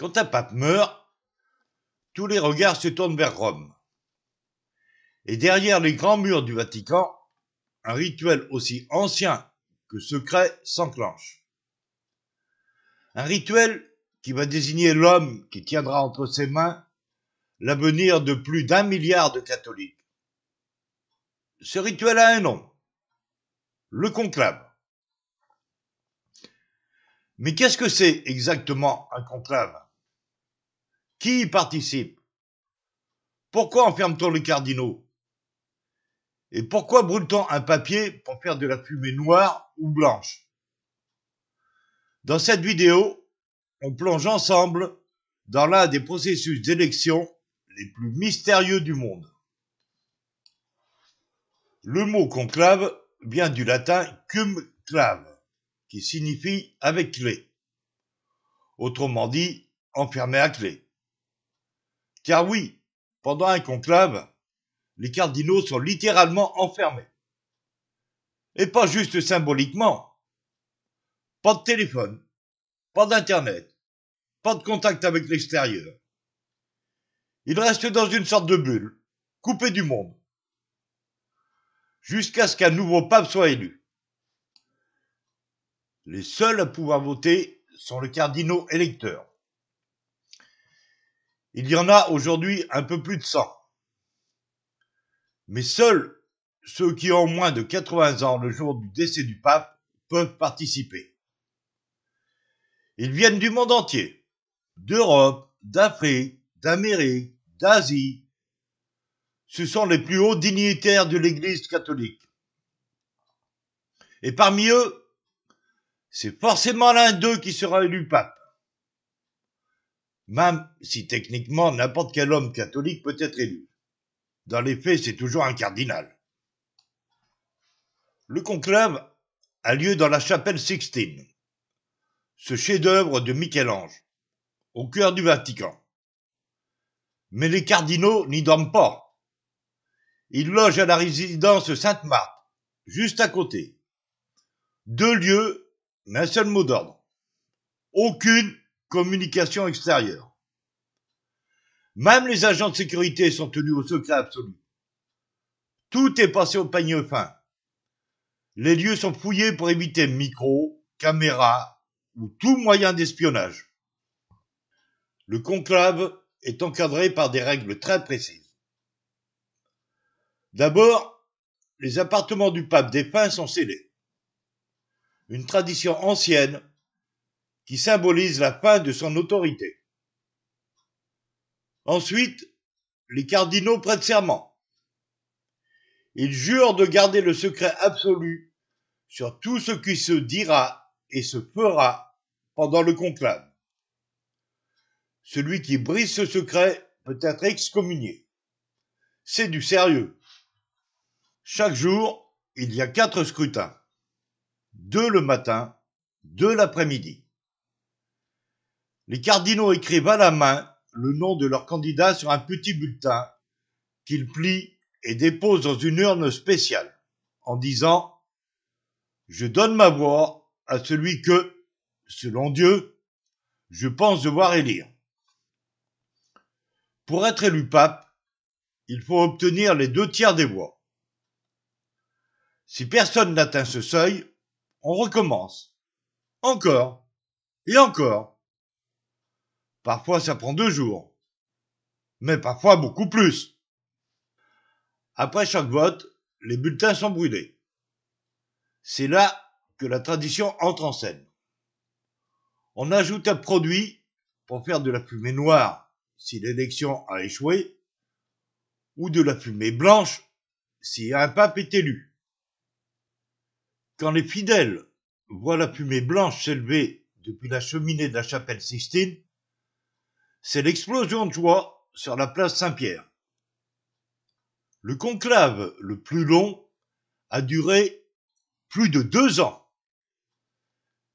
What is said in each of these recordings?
Quand un pape meurt, tous les regards se tournent vers Rome. Et derrière les grands murs du Vatican, un rituel aussi ancien que secret s'enclenche. Un rituel qui va désigner l'homme qui tiendra entre ses mains l'avenir de plus d'1 milliard de catholiques. Ce rituel a un nom, le conclave. Mais qu'est-ce que c'est exactement un conclave? Qui y participe? Pourquoi enferme-t-on les cardinaux? Et pourquoi brûle-t-on un papier pour faire de la fumée noire ou blanche? Dans cette vidéo, on plonge ensemble dans l'un des processus d'élection les plus mystérieux du monde. Le mot conclave vient du latin cum clave, qui signifie avec clé. Autrement dit, enfermé à clé. Car oui, pendant un conclave, les cardinaux sont littéralement enfermés. Et pas juste symboliquement. Pas de téléphone, pas d'internet, pas de contact avec l'extérieur. Ils restent dans une sorte de bulle, coupés du monde, jusqu'à ce qu'un nouveau pape soit élu. Les seuls à pouvoir voter sont les cardinaux électeurs. Il y en a aujourd'hui un peu plus de 100. Mais seuls ceux qui ont moins de 80 ans le jour du décès du pape peuvent participer. Ils viennent du monde entier, d'Europe, d'Afrique, d'Amérique, d'Asie. Ce sont les plus hauts dignitaires de l'Église catholique. Et parmi eux, c'est forcément l'un d'eux qui sera élu pape. Même si techniquement n'importe quel homme catholique peut être élu. Dans les faits, c'est toujours un cardinal. Le conclave a lieu dans la chapelle Sixtine, ce chef-d'œuvre de Michel-Ange, au cœur du Vatican. Mais les cardinaux n'y dorment pas. Ils logent à la résidence Sainte-Marthe, juste à côté. 2 lieux, mais un seul mot d'ordre. Aucune communication extérieure. Même les agents de sécurité sont tenus au secret absolu. Tout est passé au peigne fin. Les lieux sont fouillés pour éviter micros, caméras ou tout moyen d'espionnage. Le conclave est encadré par des règles très précises. D'abord, les appartements du pape défunt sont scellés. Une tradition ancienne qui symbolise la fin de son autorité. Ensuite, les cardinaux prêtent serment. Ils jurent de garder le secret absolu sur tout ce qui se dira et se fera pendant le conclave. Celui qui brise ce secret peut être excommunié. C'est du sérieux. Chaque jour, il y a 4 scrutins. 2 le matin, 2 l'après-midi. Les cardinaux écrivent à la main le nom de leur candidat sur un petit bulletin qu'ils plient et déposent dans une urne spéciale, en disant « Je donne ma voix à celui que, selon Dieu, je pense devoir élire ». Pour être élu pape, il faut obtenir les 2 tiers des voix. Si personne n'atteint ce seuil, on recommence. Encore et encore. Parfois ça prend 2 jours, mais parfois beaucoup plus. Après chaque vote, les bulletins sont brûlés. C'est là que la tradition entre en scène. On ajoute un produit pour faire de la fumée noire si l'élection a échoué, ou de la fumée blanche si un pape est élu. Quand les fidèles voient la fumée blanche s'élever depuis la cheminée de la chapelle Sixtine, c'est l'explosion de joie sur la place Saint-Pierre. Le conclave le plus long a duré plus de 2 ans.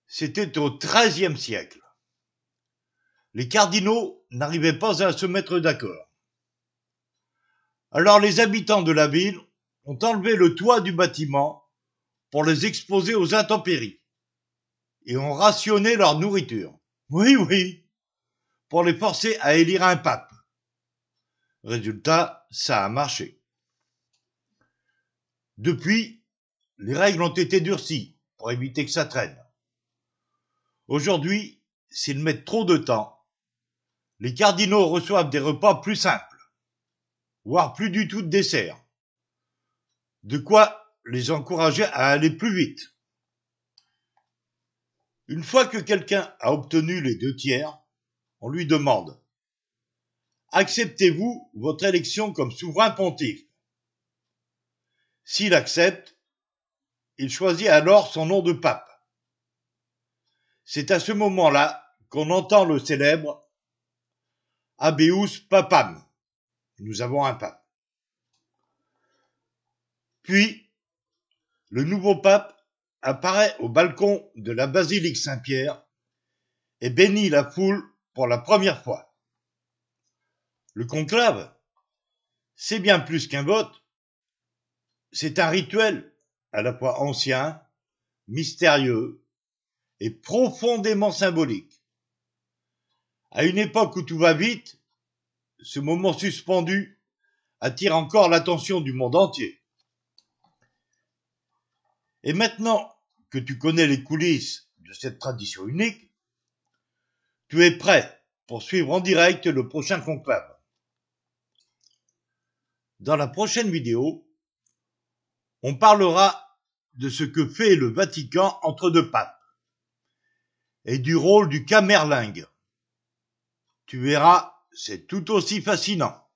C'était au XIIIe siècle. Les cardinaux n'arrivaient pas à se mettre d'accord. Alors les habitants de la ville ont enlevé le toit du bâtiment pour les exposer aux intempéries et ont rationné leur nourriture. Oui, pour les forcer à élire un pape. Résultat, ça a marché. Depuis, les règles ont été durcies pour éviter que ça traîne. Aujourd'hui, s'ils mettent trop de temps, les cardinaux reçoivent des repas plus simples, voire plus du tout de dessert. De quoi les encourager à aller plus vite. Une fois que quelqu'un a obtenu les 2/3, on lui demande: acceptez-vous votre élection comme souverain pontife? S'il accepte, il choisit alors son nom de pape. C'est à ce moment-là qu'on entend le célèbre Habeus Papam. Nous avons un pape. Puis, le nouveau pape apparaît au balcon de la basilique Saint-Pierre et bénit la foule pour la première fois. Le conclave, c'est bien plus qu'un vote, c'est un rituel à la fois ancien, mystérieux et profondément symbolique. À une époque où tout va vite, ce moment suspendu attire encore l'attention du monde entier. Et maintenant que tu connais les coulisses de cette tradition unique, tu es prêt pour suivre en direct le prochain conclave. Dans la prochaine vidéo, on parlera de ce que fait le Vatican entre deux papes et du rôle du camerlingue. Tu verras, c'est tout aussi fascinant.